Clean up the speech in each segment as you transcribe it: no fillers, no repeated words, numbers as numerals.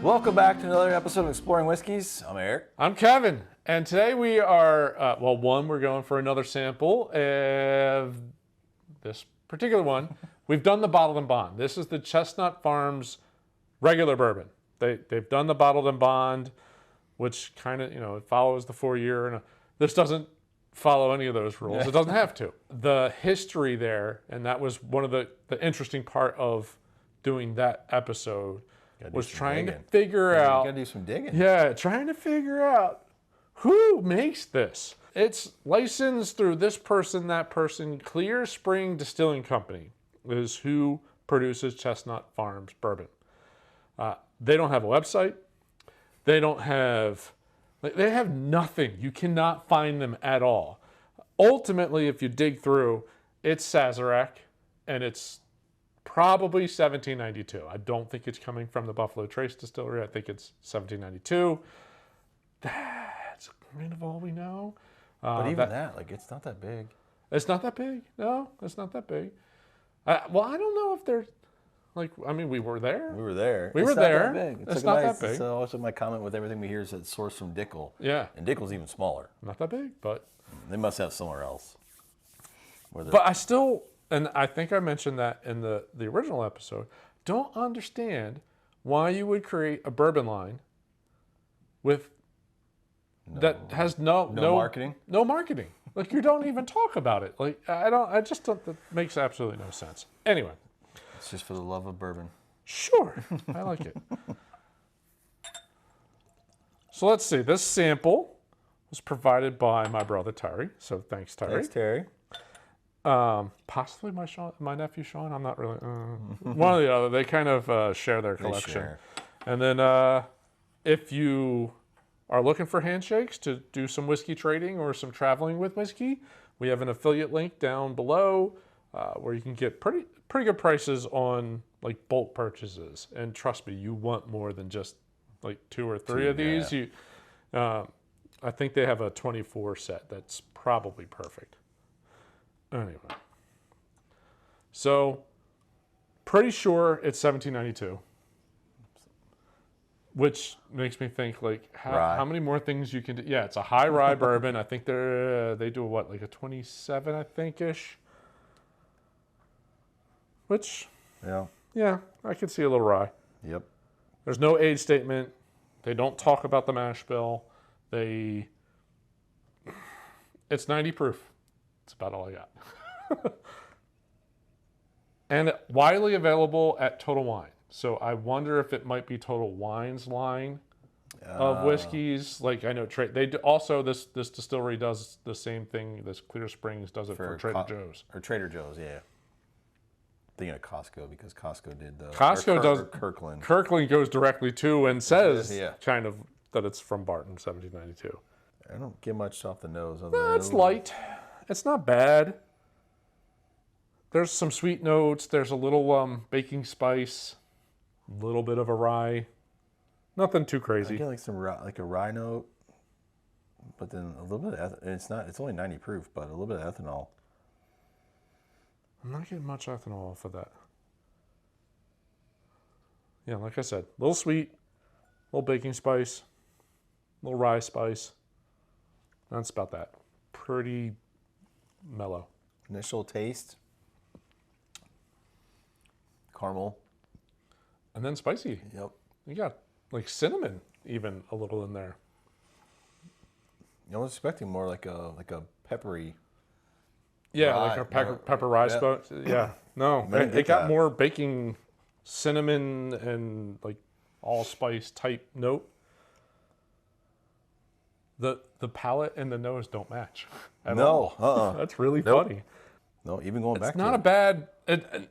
Welcome back to another episode of Exploring Whiskeys. I'm Eric. I'm Kevin, and today we are, we're going for another sample of this particular one. We've done the bottled and bond. This is the Chestnut Farms regular bourbon. They've done the bottled and bond, which kind of, it follows the 4-year. And this doesn't follow any of those rules. It doesn't have to. The history there, and that was one of the interesting part of doing that episode, was trying to figure out. You gotta do some digging. Yeah, trying to figure out who makes this. It's licensed through this person, that person. Clear Spring Distilling Company is who produces Chestnut Farms bourbon. They don't have a website. They have nothing. You cannot find them at all. Ultimately, if you dig through, it's Sazerac, and it's probably 1792. I don't think it's coming from the Buffalo Trace Distillery. I think it's 1792. That's kind of all we know. But even that, it's not that big. It's not that big. No, it's not that big. Well, I don't know if they're, we were there. We were there. We were there. That big. It's not that big. So also my comment with everything we hear is it's sourced from Dickel. Yeah. And Dickel's even smaller. Not that big, but. They must have somewhere else. But I still, and I think I mentioned that in the original episode, don't understand why you would create a bourbon line that has no marketing. No marketing. You don't even talk about it. I just don't. That makes absolutely no sense. Anyway, it's just for the love of bourbon. Sure, I like it. So let's see. This sample was provided by my brother Terry. So thanks, Terry. Thanks, Terry. Possibly my nephew Sean. I'm not really one or the other. They kind of share their collection. Share. And then if you are looking for handshakes to do some whiskey trading or some traveling with whiskey, we have an affiliate link down below where you can get pretty good prices on bulk purchases. And trust me, you want more than just 2 or 3 of these. Yeah. I think they have a 24 set that's probably perfect. Anyway, so pretty sure it's 1792, which makes me think how many more things you can do. Yeah, it's a high rye bourbon. I think they do a 27, I think ish. Which yeah, I can see a little rye. Yep. There's no age statement. They don't talk about the mash bill. It's 90 proof. That's about all I got. And widely available at Total Wine. So I wonder if it might be Total Wine's line of whiskeys. I know they do, also this distillery does the same thing. This Clear Springs does it for Trader Joe's. Or Trader Joe's, yeah. Thinking of Costco because Costco did the Kirkland. Kirkland goes directly to and says kind of that it's from Barton, 1792. I don't get much off the nose. It's light. It's not bad. There's some sweet notes. There's a little baking spice, a little bit of a rye. Nothing too crazy. I get some a rye note, but then a little bit of it's only 90 proof, but a little bit of ethanol. I'm not getting much ethanol off of that. Yeah, like I said, a little sweet, a little baking spice, a little rye spice. That's about that. Pretty mellow. Initial taste. Caramel. And then spicy. Yep. You got cinnamon even a little in there. I was expecting more like a peppery. Yeah, rye. Pepper rye spice. Yeah. No, it got more baking, cinnamon, and allspice type note. The palate and the nose don't match at all. That's really funny. No, even going back it's not a bad,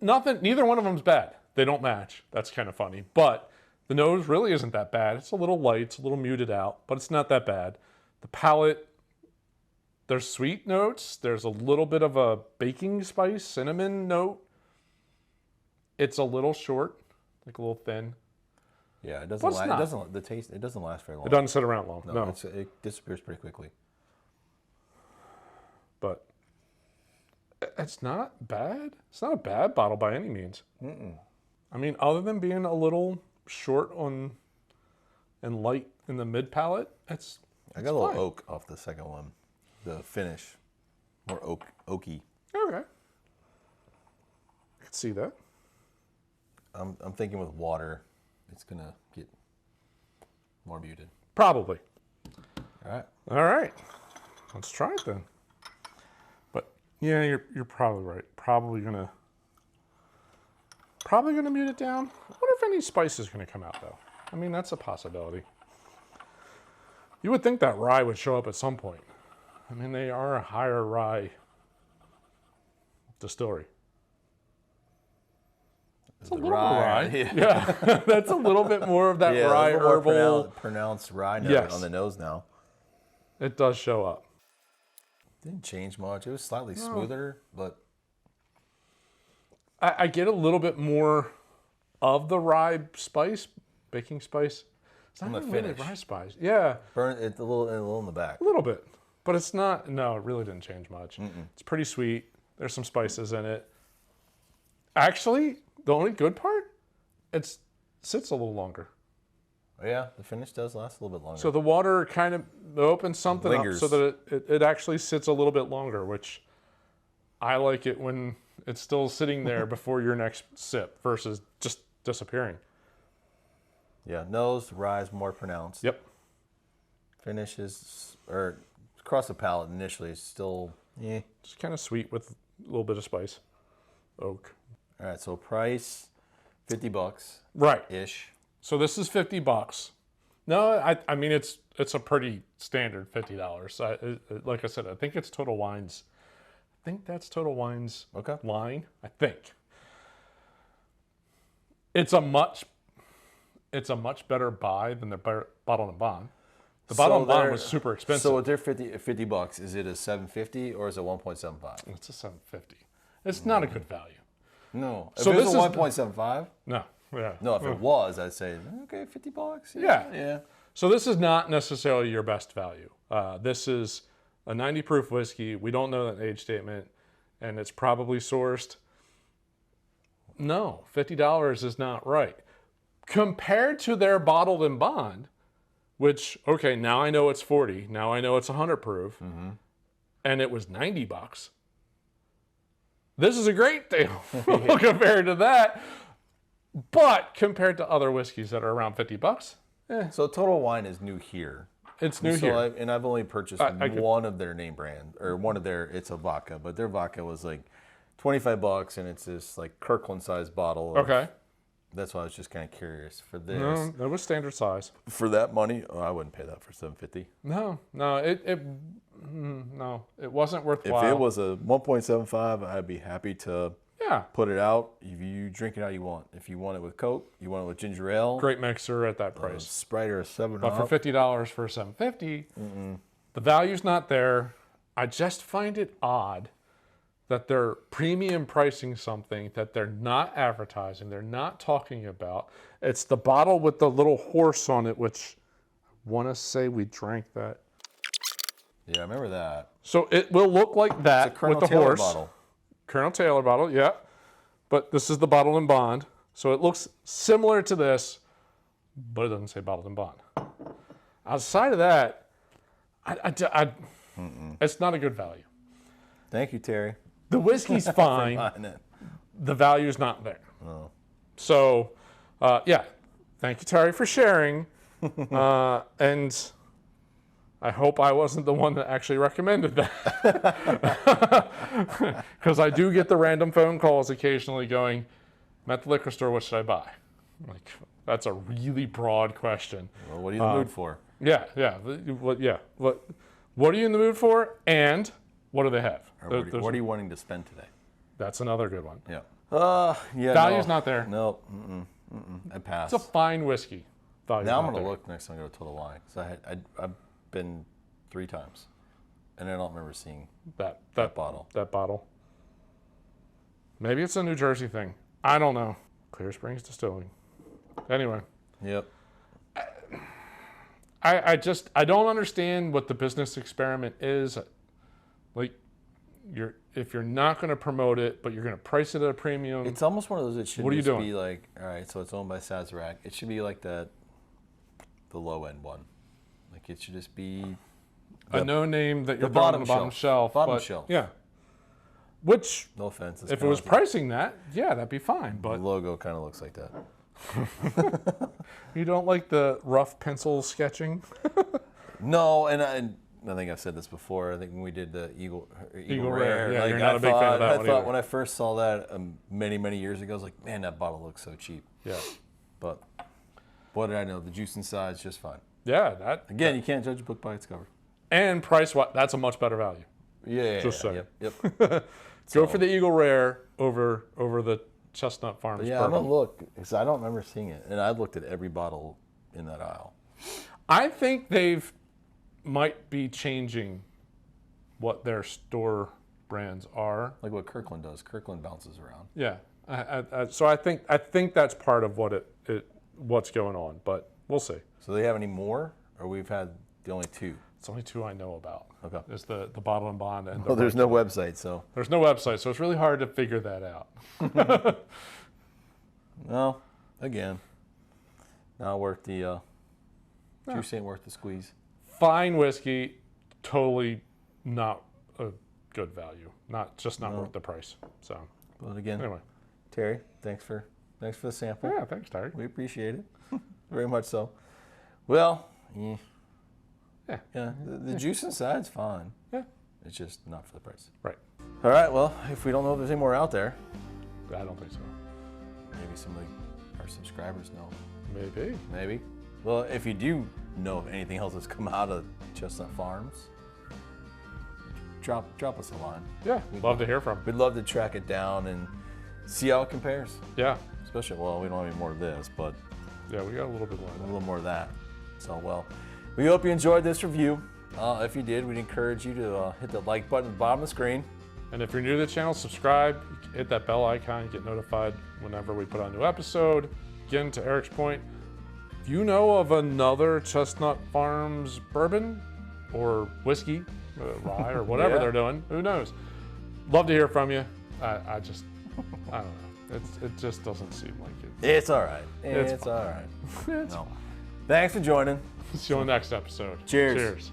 nothing, neither one of them's bad. They don't match. That's kind of funny. But the nose really isn't that bad. It's a little light, it's a little muted out, but it's not that bad. The palate, there's sweet notes. There's a little bit of a baking spice, cinnamon note. It's a little short, a little thin. Yeah, it doesn't last. It doesn't last very long. It doesn't sit around long. No. It disappears pretty quickly. But it's not bad. It's not a bad bottle by any means. Mm-mm. I mean, other than being a little short on and light in the mid palate. I got a little oak off the second one. The finish, more oaky. Okay, I can see that. I'm thinking with water, it's gonna get more muted. Probably. All right. Let's try it then. But yeah, you're probably right. Probably gonna mute it down. I wonder if any spice is gonna come out though. I mean, that's a possibility. You would think that rye would show up at some point. I mean, they are a higher rye distillery. It's a little rye. Yeah. That's a little bit more of that rye herbal. Pronounced rye note on the nose now. It does show up. Didn't change much. It was slightly smoother, but I get a little bit more of the rye spice, baking spice. It's not even really rye spice. Yeah. Burn it a little in the back. A little bit. But it's not, no, it really didn't change much. It's pretty sweet. There's some spices in it. Actually, the only good part, it sits a little longer. Yeah, the finish does last a little bit longer. So the water kind of opens something up so that it actually sits a little bit longer, which I like it when it's still sitting there before your next sip versus just disappearing. Yeah, nose, rye is more pronounced. Yep. Finish is, or across the palate initially is still, Just kind of sweet with a little bit of spice. Oak. All right, so price, $50. Right. Ish. So this is $50. No, I mean, it's a pretty standard $50. Like I said, I think it's Total Wine's. I think that's Total Wine's line. I think. It's a much better buy than the Bottle and Bond. The Bottle and Bond was super expensive. So with their $50, is it a $7.50 or is it 1.75? It's a $7.50. It's not a good value. No. So if it was a 1.75? No. Yeah. No, if it was, I'd say, okay, $50. Yeah. So this is not necessarily your best value. This is a 90 proof whiskey. We don't know that age statement, and it's probably sourced. No, $50 is not right. Compared to their Bottled and Bond, which, okay, now I know it's 40. Now I know it's 100 proof, and it was $90. This is a great deal compared to that. But compared to other whiskeys that are around $50, So Total Wine is new here. It's new here. I've only purchased one of their name brand, or one of their, it's a vodka, but their vodka was like $25, and it's this like Kirkland sized bottle. Okay. That's why I was just kind of curious for this. No, that was standard size. For that money, I wouldn't pay that for $7.50. No, it wasn't worthwhile. If it was a 1.75, I'd be happy to put it out. If you drink it how you want. If you want it with Coke, you want it with ginger ale. Great mixer at that price. Sprite or a 7 But for $50 for $7.50, the value's not there. I just find it odd that they're premium pricing something that they're not advertising, they're not talking about. It's the bottle with the little horse on it, which I want to say we drank that. Yeah, I remember that. So it will look like that It's a Colonel with the Taylor horse. bottle. Colonel Taylor bottle, yeah. But this is the Bottle and Bond. So it looks similar to this, but it doesn't say Bottle and Bond. Outside of that, it's not a good value. Thank you, Terry. The whiskey's fine. The value's not there. Oh. So, thank you, Terry, for sharing. And I hope I wasn't the one that actually recommended that. Because I do get the random phone calls occasionally going, I'm at the liquor store, what should I buy? Like, that's a really broad question. Well, what are you in the mood for? Yeah. What are you in the mood for? And what do they have? What are you wanting to spend today? That's another good one. Yeah. Value's not there. No. I pass. It's a fine whiskey. Value's Now I'm not going to there. look next time I go to Total Wine. Because I've been 3 times. And I don't remember seeing that bottle. That bottle. Maybe it's a New Jersey thing. I don't know. Clear Springs Distilling. Anyway. Yep. I don't understand what the business experiment is. Like, if you're not going to promote it, but you're going to price it at a premium. It's almost one of those. It should What are you just doing? be like, all right, so it's owned by Sazerac. It should be like the the low end one. Like it should just be a no name that you're bottom on the bottom shelf. Bottom but, shelf. Yeah. Which, no offense, if it was pricing that, yeah, that'd be fine. But the logo kind of looks like that. You don't like the rough pencil sketching? No, and I think I've said this before. I think when we did the Eagle Rare, yeah, like, you're not a big fan of that I one thought either. when I first saw that many years ago, I was like, man, that bottle looks so cheap. Yeah. But what did I know? The juice inside is just fine. Yeah, that Again, you can't judge a book by its cover. and price what that's a much better value. Yeah. Just saying. Yep. Go for the Eagle Rare over the Chestnut Farms Yeah, I'm bourbon. gonna look because I don't remember seeing it, and I've looked at every bottle in that aisle. I think they've might be changing what their store brands are. Like what Kirkland does. Kirkland bounces around. Yeah. So I think that's part of what's going on, but we'll see. So they have any more, or we've had the only two? It's only two I know about. Okay. There's the Bottle and Bond and the Well, there's no website, so There's no website, so it's really hard to figure that out. no. Again, not worth the juice. Ain't worth the squeeze. Fine whiskey, totally not a good value. Not worth the price. So, But again, anyway. Terry, thanks for the sample. Yeah, thanks, Terry. We appreciate it very much. So, well, yeah. The juice inside's fine. Yeah. It's just not for the price. Right. All right. Well, if we don't know if there's any more out there, I don't think so. maybe some of our subscribers know. Maybe. Well, if you do know of anything else that's come out of Chestnut Farms, drop us a line. Yeah, love to hear from. We'd love to track it down and see how it compares. Yeah. Especially, well, we don't have any more of this, but Yeah, we got a little bit more of a that. little more of that. So, well, we hope you enjoyed this review. If you did, we'd encourage you to hit the like button at the bottom of the screen. And if you're new to the channel, subscribe, hit that bell icon, get notified whenever we put out a new episode. Again, to Eric's point, if you know of another Chestnut Farms bourbon or whiskey, rye, or whatever Yeah. they're doing, who knows? Love to hear from you. I don't know. It just doesn't seem like it. It's all right. It's It's all right. It's No. Thanks for joining. See you on the next episode. Cheers. Cheers.